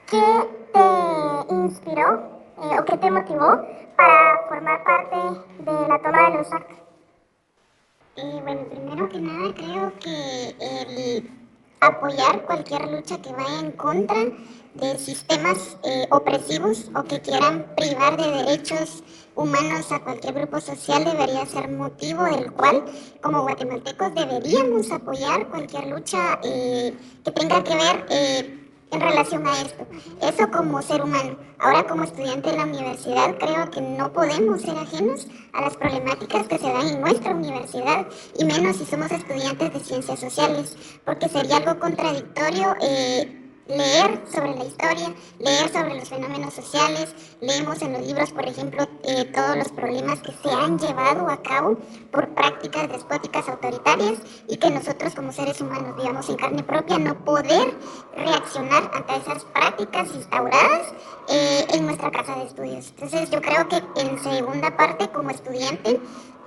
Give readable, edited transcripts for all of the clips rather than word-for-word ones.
¿Qué te inspiró o qué te motivó para formar parte de la toma de los actos? Bueno, primero que nada creo que el apoyar cualquier lucha que vaya en contra de sistemas opresivos o que quieran privar de derechos humanos a cualquier grupo social debería ser motivo del cual como guatemaltecos deberíamos apoyar cualquier lucha que tenga que ver en relación a esto. Eso como ser humano. Ahora como estudiante de la universidad creo que no podemos ser ajenos a las problemáticas que se dan en nuestra universidad y menos si somos estudiantes de ciencias sociales, porque sería algo contradictorio leer sobre la historia, leer sobre los fenómenos sociales, leemos en los libros, por ejemplo, todos los problemas que se han llevado a cabo por prácticas despóticas autoritarias y que nosotros como seres humanos vivamos en carne propia, no poder reaccionar ante esas prácticas instauradas en nuestra casa de estudios. Entonces yo creo que en segunda parte como estudiante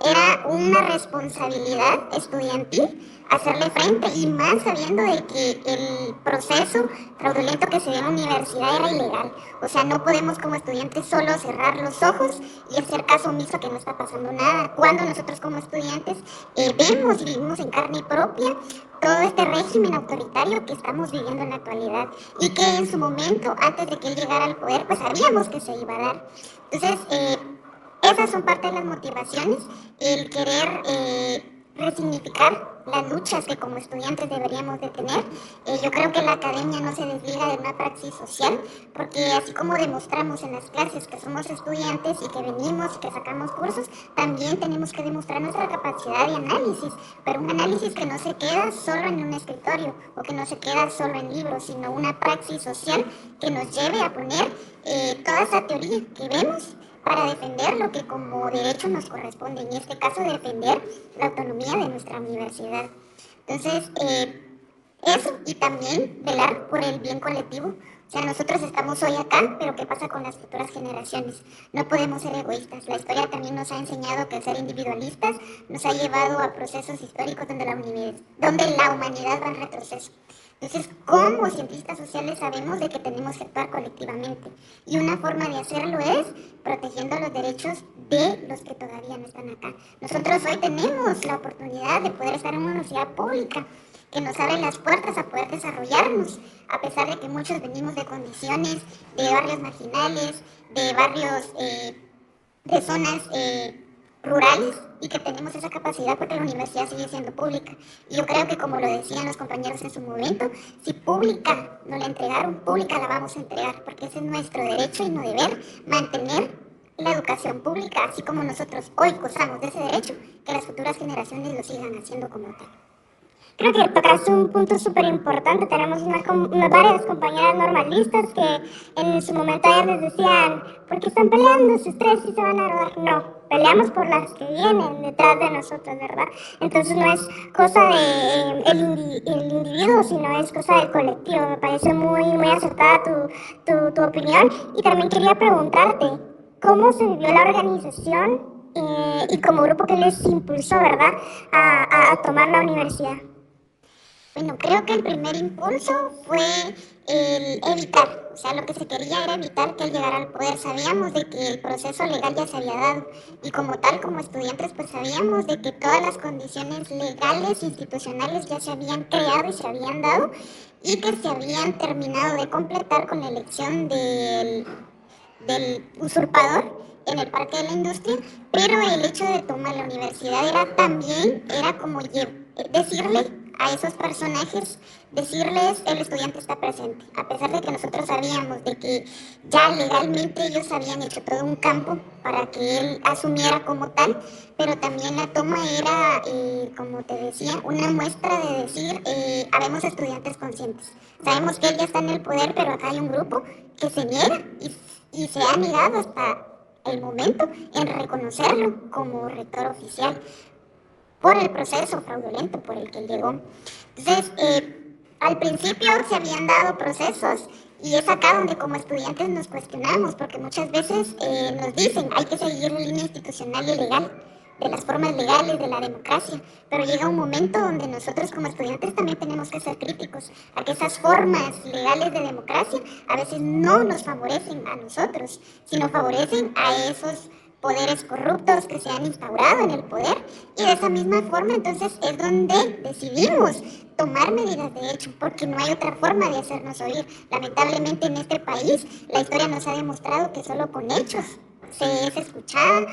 era una responsabilidad estudiantil hacerle frente y más sabiendo de que el proceso fraudulento que se ve en la universidad era ilegal. O sea, no podemos como estudiantes solo cerrar los ojos y hacer caso omiso que no está pasando nada. Cuando nosotros como estudiantes vemos y vivimos en carne propia todo este régimen autoritario que estamos viviendo en la actualidad y que en su momento, antes de que él llegara al poder, pues sabíamos que se iba a dar. Entonces, esas son parte de las motivaciones, el querer resignificar las luchas que como estudiantes deberíamos de tener. Yo creo que la academia no se desliga de una praxis social, porque así como demostramos en las clases que somos estudiantes y que venimos y que sacamos cursos, también tenemos que demostrar nuestra capacidad de análisis, pero un análisis que no se queda solo en un escritorio o que no se queda solo en libros, sino una praxis social que nos lleve a poner toda esa teoría que vemos para defender lo que como derecho nos corresponde, en este caso defender la autonomía de nuestra universidad. Entonces, eso y también velar por el bien colectivo. O sea, nosotros estamos hoy acá, pero ¿qué pasa con las futuras generaciones? No podemos ser egoístas. La historia también nos ha enseñado que el ser individualistas nos ha llevado a procesos históricos donde la humanidad va en retroceso. Entonces, como cientistas sociales sabemos de que tenemos que actuar colectivamente y una forma de hacerlo es protegiendo los derechos de los que todavía no están acá. Nosotros hoy tenemos la oportunidad de poder estar en una universidad pública que nos abre las puertas a poder desarrollarnos, a pesar de que muchos venimos de condiciones de barrios marginales, de barrios, de zonas rurales y que tenemos esa capacidad porque la universidad sigue siendo pública. Y yo creo que como lo decían los compañeros en su momento, si pública no la entregaron, pública la vamos a entregar, porque ese es nuestro derecho y no deber mantener la educación pública, así como nosotros hoy gozamos de ese derecho, que las futuras generaciones lo sigan haciendo como tal. Creo que tocaste un punto súper importante. Tenemos varias compañeras normalistas que en su momento ellas les decían, ¿por qué están peleando? Si ustedes sí se van a graduar. No, peleamos por las que vienen detrás de nosotros, ¿verdad? Entonces no es cosa de el individuo, sino es cosa del colectivo. Me parece muy acertada tu opinión. Y también quería preguntarte, ¿cómo se vivió la organización y como grupo que les impulsó, ¿verdad?, a tomar la universidad? Bueno, creo que el primer impulso fue el evitar, o sea, lo que se quería era evitar que él llegara al poder. Sabíamos de que el proceso legal ya se había dado y como tal, como estudiantes, pues sabíamos de que todas las condiciones legales, institucionales ya se habían creado y se habían dado y que se habían terminado de completar con la elección del usurpador en el Parque de la Industria, pero el hecho de tomar la universidad era como decirle a esos personajes, decirles el estudiante está presente, a pesar de que nosotros sabíamos de que ya legalmente ellos habían hecho todo un campo para que él asumiera como tal, pero también la toma era, como te decía, una muestra de decir, habemos estudiantes conscientes, sabemos que él ya está en el poder, pero acá hay un grupo que se niega y se ha negado hasta el momento en reconocerlo como rector oficial por el proceso fraudulento por el que él llegó. Entonces, al principio se habían dado procesos y es acá donde como estudiantes nos cuestionamos, porque muchas veces nos dicen hay que seguir la línea institucional y legal. de las formas legales, de la democracia, pero llega un momento donde nosotros como estudiantes también tenemos que ser críticos a que esas formas legales de democracia a veces no nos favorecen a nosotros, sino favorecen a esos poderes corruptos que se han instaurado en el poder, y de esa misma forma entonces es donde decidimos tomar medidas de hecho, porque no hay otra forma de hacernos oír. Lamentablemente en este país la historia nos ha demostrado que solo con hechos se es escuchada,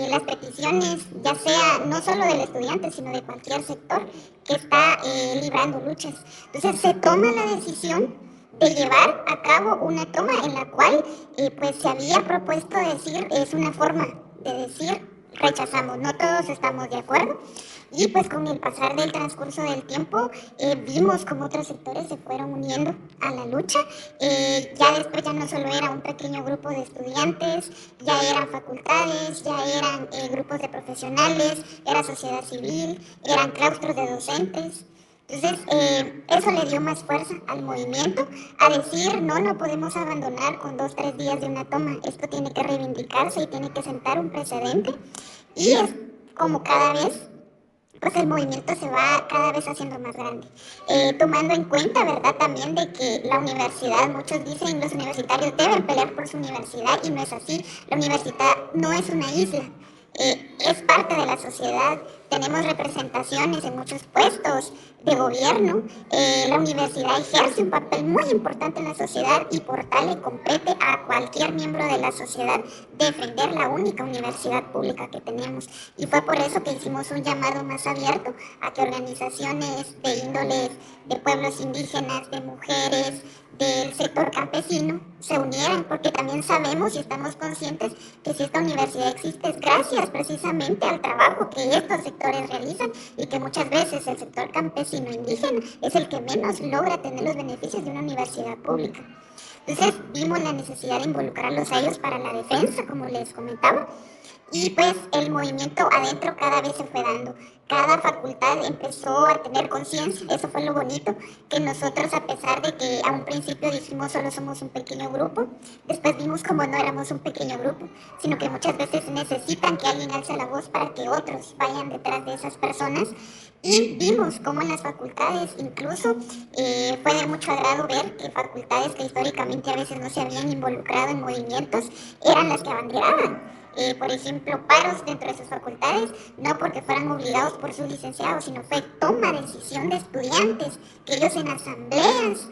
las peticiones, ya sea no solo del estudiante, sino de cualquier sector que está librando luchas. Entonces se toma la decisión de llevar a cabo una toma en la cual pues se había propuesto decir, es una forma de decir rechazamos, no todos estamos de acuerdo, y pues con el pasar del transcurso del tiempo vimos como otros sectores se fueron uniendo a la lucha. Ya después ya no solo era un pequeño grupo de estudiantes, ya eran facultades, ya eran grupos de profesionales, era sociedad civil, eran claustros de docentes. Entonces, eso le dio más fuerza al movimiento a decir, no, no podemos abandonar con 2, 3 días de una toma, esto tiene que reivindicarse y tiene que sentar un precedente, y es como cada vez pues el movimiento se va cada vez haciendo más grande, tomando en cuenta, ¿verdad?, también de que la universidad, muchos dicen los universitarios deben pelear por su universidad, y no es así. La universidad no es una isla, es parte de la sociedad, tenemos representaciones en muchos puestos de gobierno, la universidad ejerce un papel muy importante en la sociedad, y por tal le compete a cualquier miembro de la sociedad defender la única universidad pública que tenemos, y fue por eso que hicimos un llamado más abierto a que organizaciones de índoles de pueblos indígenas, de mujeres, del sector campesino se unieran, porque también sabemos y estamos conscientes que si esta universidad existe es gracias precisamente al trabajo que estos sectores realizan, y que muchas veces el sector campesino indígena es el que menos logra tener los beneficios de una universidad pública. Entonces vimos la necesidad de involucrarlos a ellos para la defensa, como les comentaba, y pues el movimiento adentro cada vez se fue dando. Cada facultad empezó a tener conciencia, eso fue lo bonito, que nosotros, a pesar de que a un principio dijimos solo somos un pequeño grupo, después vimos como no éramos un pequeño grupo, sino que muchas veces necesitan que alguien alce la voz para que otros vayan detrás de esas personas, y vimos como en las facultades incluso fue de mucho agrado ver que facultades que históricamente a veces no se habían involucrado en movimientos eran las que abanderaban. Por ejemplo, paros dentro de sus facultades, no porque fueran obligados por sus licenciados, sino fue toma de decisión de estudiantes, que ellos en asambleas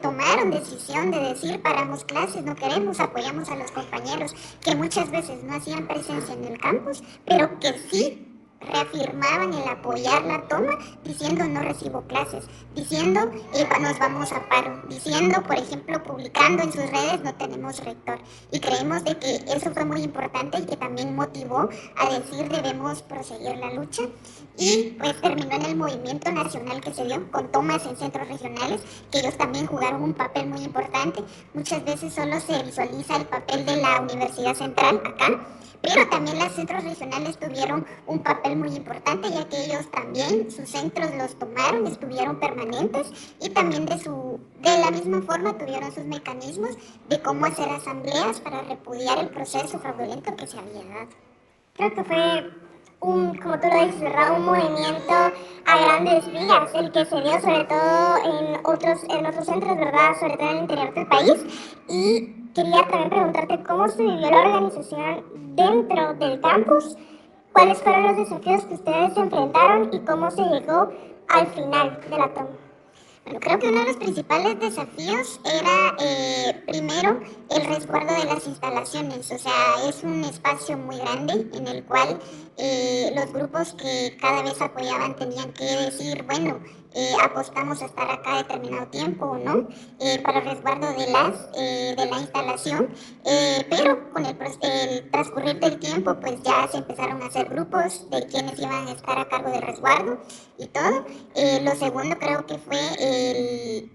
tomaron decisión de decir paramos clases, no queremos, apoyamos a los compañeros, que muchas veces no hacían presencia en el campus, pero que sí reafirmaban el apoyar la toma, diciendo no recibo clases, diciendo nos vamos a paro, diciendo, por ejemplo, publicando en sus redes no tenemos rector, y creemos de que eso fue muy importante y que también motivó a decir debemos proseguir la lucha, y pues terminó en el movimiento nacional que se dio con tomas en centros regionales, que ellos también jugaron un papel muy importante. Muchas veces solo se visualiza el papel de la Universidad Central acá, pero también los centros regionales tuvieron un papel muy importante, ya que ellos también, sus centros los tomaron, estuvieron permanentes, y también de la misma forma tuvieron sus mecanismos de cómo hacer asambleas para repudiar el proceso fraudulento que se había dado. Creo que fue como tú lo dices, ¿verdad?, un movimiento a grandes ligas, el que se dio sobre todo en otros centros, ¿verdad?, sobre todo en el interior del país. Y quería también preguntarte cómo se vivió la organización dentro del campus, cuáles fueron los desafíos que ustedes se enfrentaron y cómo se llegó al final de la toma. Bueno, creo que uno de los principales desafíos era, primero, el resguardo de las instalaciones. O sea, es un espacio muy grande en el cual los grupos que cada vez apoyaban tenían que decir, bueno, apostamos a estar acá determinado tiempo o no, para el resguardo de la instalación, pero con el transcurrir del tiempo pues ya se empezaron a hacer grupos de quienes iban a estar a cargo del resguardo y todo. Lo segundo creo que fue el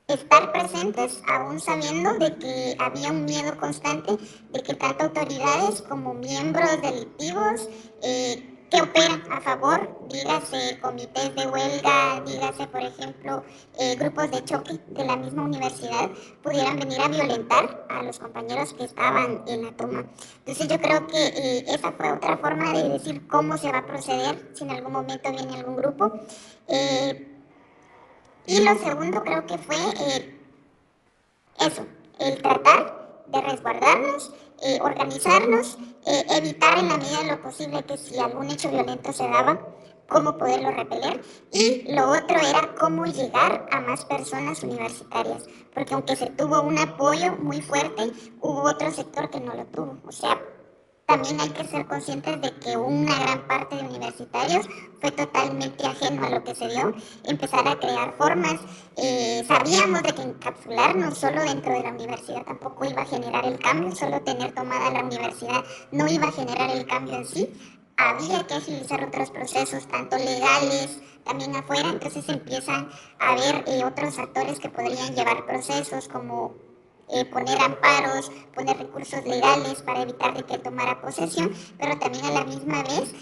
estar presentes aún sabiendo de que había un miedo constante de que tanto autoridades como miembros delictivos que operan a favor, dígase comités de huelga, dígase, por ejemplo, grupos de choque de la misma universidad, pudieran venir a violentar a los compañeros que estaban en la toma. Entonces yo creo que esa fue otra forma de decir cómo se va a proceder si en algún momento viene algún grupo. Y lo segundo creo que fue eso, el tratar de resguardarnos, organizarnos, evitar en la medida de lo posible que si algún hecho violento se daba, cómo poderlo repeler. Y lo otro era cómo llegar a más personas universitarias, porque aunque se tuvo un apoyo muy fuerte, hubo otro sector que no lo tuvo. O sea, también hay que ser conscientes de que una gran parte de universitarios fue totalmente ajeno a lo que se dio, empezar a crear formas. Sabíamos de que encapsularnos solo dentro de la universidad tampoco iba a generar el cambio, solo tener tomada la universidad no iba a generar el cambio en sí. Había que agilizar otros procesos, tanto legales, también afuera, entonces empiezan a haber otros actores que podrían llevar procesos como poner amparos, poner recursos legales para evitar de que tomara posesión, pero también a la misma vez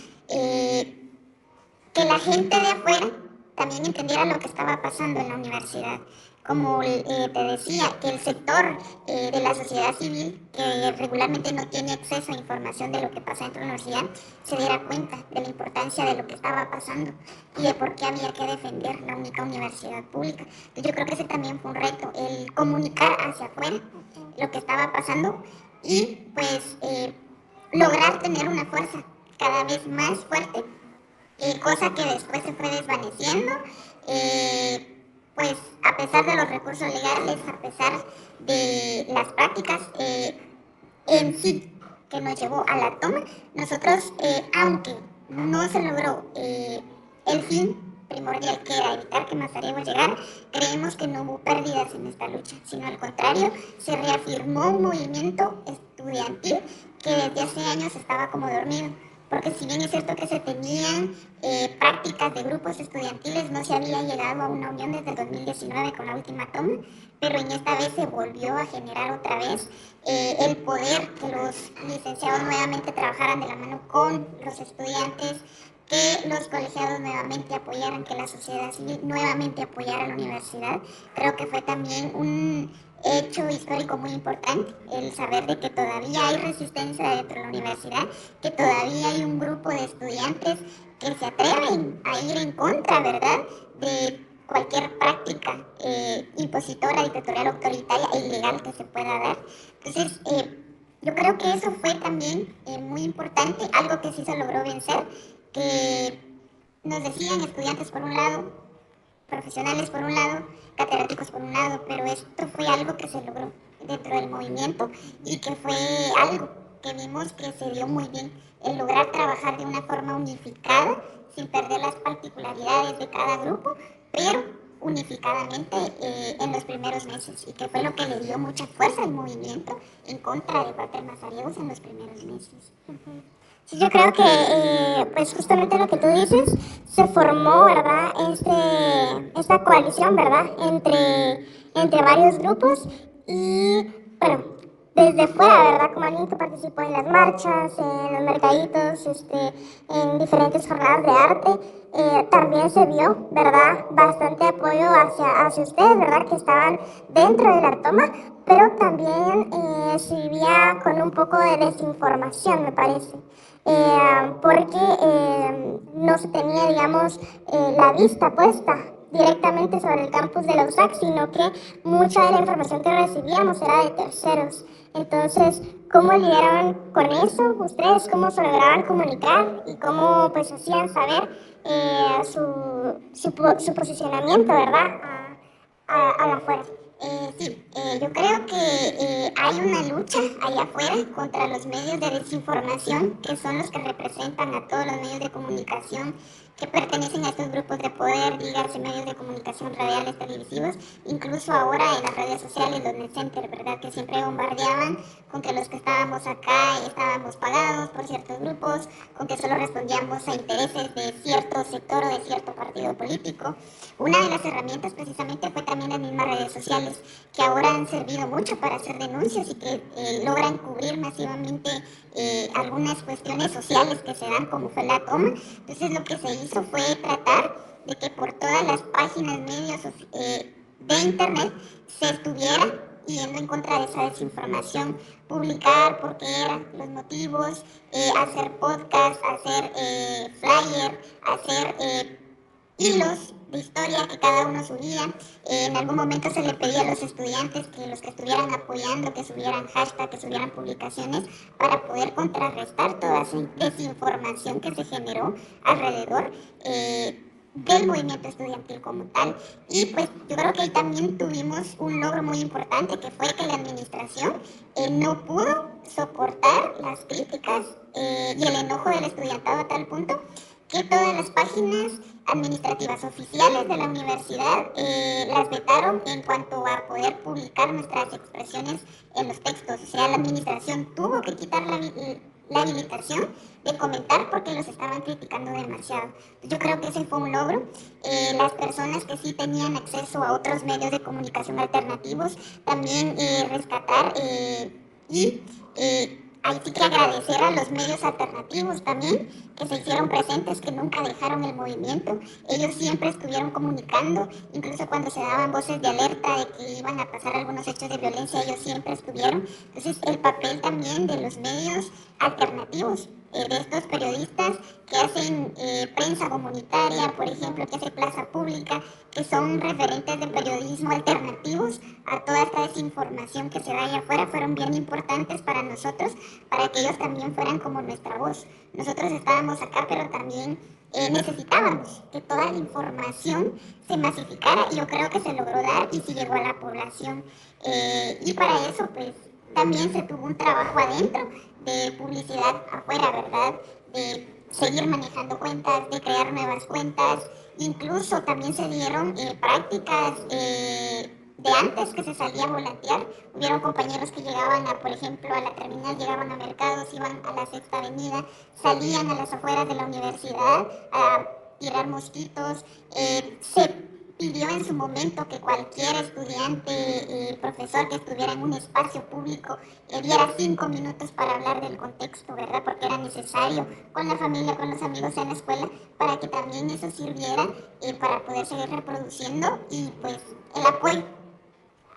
que la gente de afuera también entendiera lo que estaba pasando en la universidad. Como te decía, que el sector de la sociedad civil, que regularmente no tiene acceso a información de lo que pasa dentro de la universidad, se diera cuenta de la importancia de lo que estaba pasando y de por qué había que defender la única universidad pública. Entonces, yo creo que ese también fue un reto, el comunicar hacia afuera lo que estaba pasando y pues lograr tener una fuerza cada vez más fuerte, cosa que después se fue desvaneciendo, pues a pesar de los recursos legales, a pesar de las prácticas en sí que nos llevó a la toma, nosotros, aunque no se logró el fin primordial que era evitar que Mazariegos llegara, creemos que no hubo pérdidas en esta lucha, sino al contrario, se reafirmó un movimiento estudiantil que desde hace años estaba como dormido. Porque si bien es cierto que se tenían prácticas de grupos estudiantiles, no se había llegado a una unión desde el 2019 con la última toma, pero en esta vez se volvió a generar otra vez el poder que los licenciados nuevamente trabajaran de la mano con los estudiantes, que los colegiados nuevamente apoyaran, que la sociedad civil nuevamente apoyara a la universidad. Creo que fue también un hecho histórico muy importante, el saber de que todavía hay resistencia dentro de la universidad, que todavía hay un grupo de estudiantes que se atreven a ir en contra, ¿verdad?, de cualquier práctica impositora, dictatorial, autoritaria e ilegal que se pueda dar. Entonces, yo creo que eso fue también muy importante, algo que sí se logró vencer, que nos decían estudiantes por un lado, profesionales por un lado, catedráticos por un lado, pero esto fue algo que se logró dentro del movimiento y que fue algo que vimos que se dio muy bien, el lograr trabajar de una forma unificada, sin perder las particularidades de cada grupo, pero unificadamente en los primeros meses, y que fue lo que le dio mucha fuerza al movimiento en contra de Walter Mazariegos en los primeros meses. Sí, yo creo que, pues justamente lo que tú dices, se formó, ¿verdad? Esta coalición, ¿verdad? Entre varios grupos y, bueno, desde fuera, ¿verdad? Como alguien que participó en las marchas, en los mercaditos, en diferentes jornadas de arte, también se vio, ¿verdad? Bastante apoyo hacia ustedes, ¿verdad? Que estaban dentro de la toma, pero también se vivía con un poco de desinformación, me parece. Porque no se tenía, digamos, la vista puesta directamente sobre el campus de la USAC, sino que mucha de la información que recibíamos era de terceros. Entonces, ¿cómo lidiaron con eso ustedes? ¿Cómo se lograban comunicar? ¿Y cómo pues hacían saber su posicionamiento, ¿verdad? A la fuerza. Sí, yo creo que hay una lucha allá afuera contra los medios de desinformación, que son los que representan a todos los medios de comunicación que pertenecen a estos grupos de poder, dígase medios de comunicación radiales, televisivos, incluso ahora en las redes sociales, los net centers, ¿verdad?, que siempre bombardeaban con que los que estábamos acá estábamos pagados por ciertos grupos, con que solo respondíamos a intereses de cierto sector o de cierto partido político. Una de las herramientas precisamente fue también las mismas redes sociales, que ahora ahora han servido mucho para hacer denuncias y que logran cubrir masivamente algunas cuestiones sociales que se dan, como fue la toma. Entonces lo que se hizo fue tratar de que por todas las páginas, medios de internet se estuviera yendo en contra de esa desinformación, publicar por qué eran los motivos, hacer podcast, hacer flyer, hacer hilos de historia que cada uno subía. En algún momento se le pedía a los estudiantes que los que estuvieran apoyando, que subieran hashtag, que subieran publicaciones para poder contrarrestar toda esa desinformación que se generó alrededor del movimiento estudiantil como tal. Y pues yo creo que ahí también tuvimos un logro muy importante, que fue que la administración no pudo soportar las críticas y el enojo del estudiantado a tal punto que todas las páginas administrativas oficiales de la universidad las vetaron en cuanto a poder publicar nuestras expresiones en los textos. O sea, la administración tuvo que quitar la habilitación de comentar porque los estaban criticando demasiado. Yo creo que ese fue un logro. Las personas que sí tenían acceso a otros medios de comunicación alternativos, también rescatar y hay que agradecer a los medios alternativos también que se hicieron presentes, que nunca dejaron el movimiento. Ellos siempre estuvieron comunicando, incluso cuando se daban voces de alerta de que iban a pasar algunos hechos de violencia, ellos siempre estuvieron. Entonces el papel también de los medios alternativos, de estos periodistas que hacen prensa comunitaria, por ejemplo, que hace plaza pública, que son referentes de periodismo alternativos a toda esta desinformación que se da allá afuera, fueron bien importantes para nosotros, para que ellos también fueran como nuestra voz. Nosotros estábamos acá, pero también necesitábamos que toda la información se masificara, y yo creo que se logró dar y sí llegó a la población. Y para eso, pues, también se tuvo un trabajo adentro de publicidad afuera, ¿verdad? De seguir manejando cuentas, de crear nuevas cuentas. Incluso también se dieron prácticas de antes que se salía a volantear. Hubieron compañeros que llegaban a, por ejemplo, a la terminal, llegaban a mercados, iban a la Sexta Avenida, salían a las afueras de la universidad a tirar mosquitos. Se pidió en su momento que cualquier estudiante, profesor que estuviera en un espacio público diera 5 minutos para hablar del contexto, ¿verdad? Porque era necesario con la familia, con los amigos en la escuela, para que también eso sirviera para poder seguir reproduciendo y pues el apoyo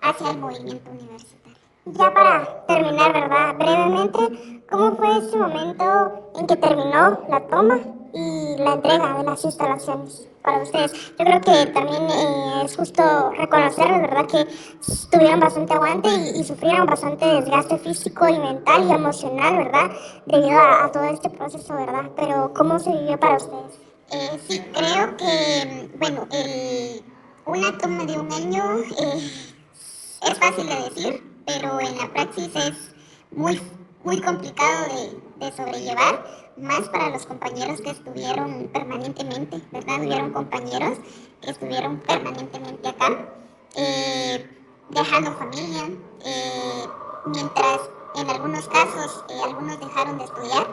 hacia el movimiento universitario. Ya para terminar, ¿verdad? Brevemente, ¿cómo fue ese momento en que terminó la toma y la entrega de las instalaciones para ustedes? Yo creo que también es justo reconocerles, ¿verdad? Que tuvieron bastante aguante y sufrieron bastante desgaste físico y mental y emocional, ¿verdad? Debido a todo este proceso, ¿verdad? Pero ¿cómo se vivió para ustedes? Sí, creo que, bueno, una toma de un año es fácil de decir, pero en la praxis es muy complicado de sobrellevar, más para los compañeros que estuvieron permanentemente, ¿verdad? Hubieron compañeros que estuvieron permanentemente acá, dejando familia, mientras en algunos casos algunos dejaron de estudiar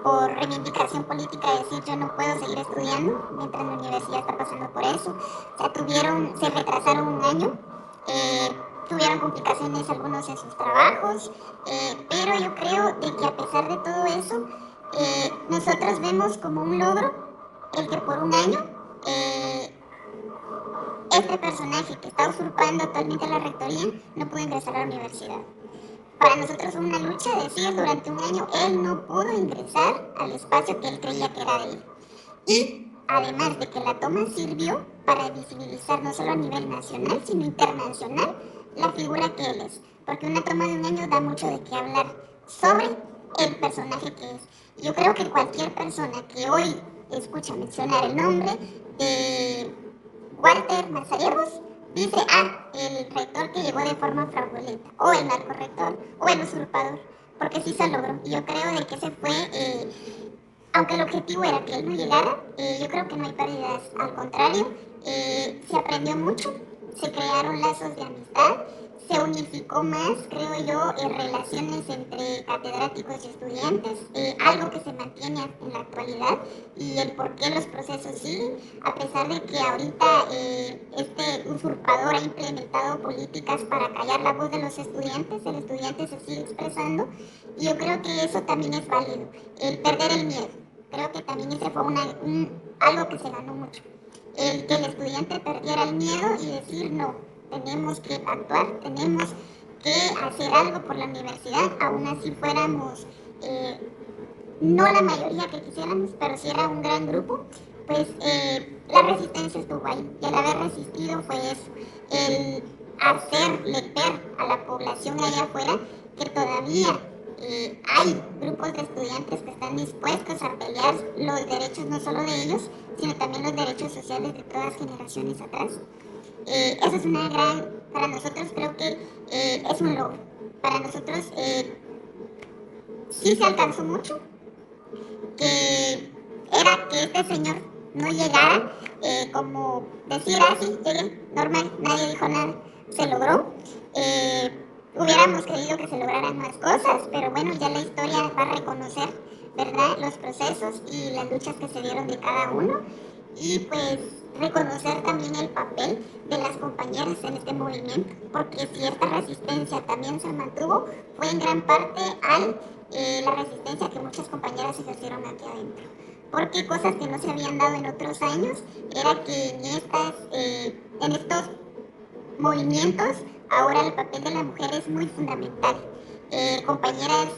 por reivindicación política, de decir yo no puedo seguir estudiando mientras la universidad está pasando por eso. O sea, se retrasaron un año, tuvieron complicaciones algunos en sus trabajos, pero yo creo de que a pesar de todo eso, nosotros vemos como un logro el que por un año este personaje que está usurpando actualmente la rectoría no pudo ingresar a la universidad. Para nosotros fue una lucha decir durante un año él no pudo ingresar al espacio que él creía que era de él. Y además de que la toma sirvió para visibilizar no solo a nivel nacional, sino internacional la figura que él es. Porque una toma de un año da mucho de qué hablar sobre el personaje que es. Yo creo que cualquier persona que hoy escucha mencionar el nombre de Walter Mazariegos dice, el rector que llegó de forma fraudulenta, o el narcorrector, o el usurpador, porque sí se logró. Y yo creo de que ese fue, aunque el objetivo era que él no llegara, yo creo que no hay pérdidas, al contrario, se aprendió mucho, se crearon lazos de amistad, se unificó más, creo yo, en relaciones entre catedráticos y estudiantes, algo que se mantiene en la actualidad, y el por qué los procesos siguen, a pesar de que ahorita este usurpador ha implementado políticas para callar la voz de los estudiantes. El estudiante se sigue expresando, y yo creo que eso también es válido, el perder el miedo. Creo que también ese fue algo que se ganó mucho, el que el estudiante perdiera el miedo y decir no, tenemos que actuar, tenemos que hacer algo por la universidad, aún así fuéramos no la mayoría que quisiéramos, pero si era un gran grupo, pues la resistencia estuvo ahí, y el haber resistido fue eso, el hacerle ver a la población allá afuera que todavía hay grupos de estudiantes que están dispuestos a pelear los derechos no solo de ellos, sino también los derechos sociales de todas generaciones atrás. Eso es una gran, para nosotros creo que es un logro. Para nosotros sí se alcanzó mucho, que era que este señor no llegara, como decir así, llegué, normal, nadie dijo nada, se logró. Hubiéramos querido que se lograran más cosas, pero bueno, ya la historia va a reconocer, ¿verdad?, los procesos y las luchas que se dieron de cada uno, y pues reconocer también el papel de las compañeras en este movimiento, porque si esta resistencia también se mantuvo, fue en gran parte a la resistencia que muchas compañeras ejercieron aquí adentro. Porque cosas que no se habían dado en otros años era que en estos movimientos ahora el papel de la mujer es muy fundamental. Compañeras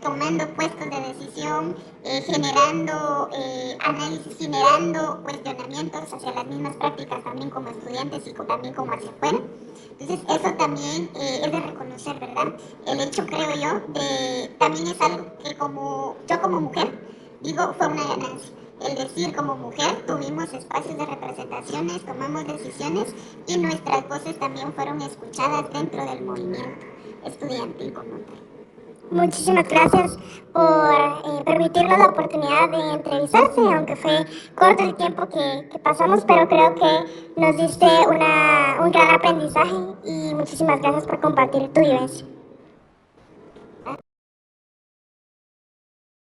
tomando puestos de decisión, generando análisis, generando cuestionamientos hacia las mismas prácticas también como estudiantes y también como hacia afuera. Entonces eso también es de reconocer, ¿verdad? El hecho, creo yo, también es algo que yo como mujer digo fue una ganancia. El decir, como mujer tuvimos espacios de representaciones, tomamos decisiones y nuestras voces también fueron escuchadas dentro del movimiento estudiantil como tal. Muchísimas gracias por permitirnos la oportunidad de entrevistarse, aunque fue corto el tiempo que pasamos, pero creo que nos diste un gran aprendizaje y muchísimas gracias por compartir tu vivencia.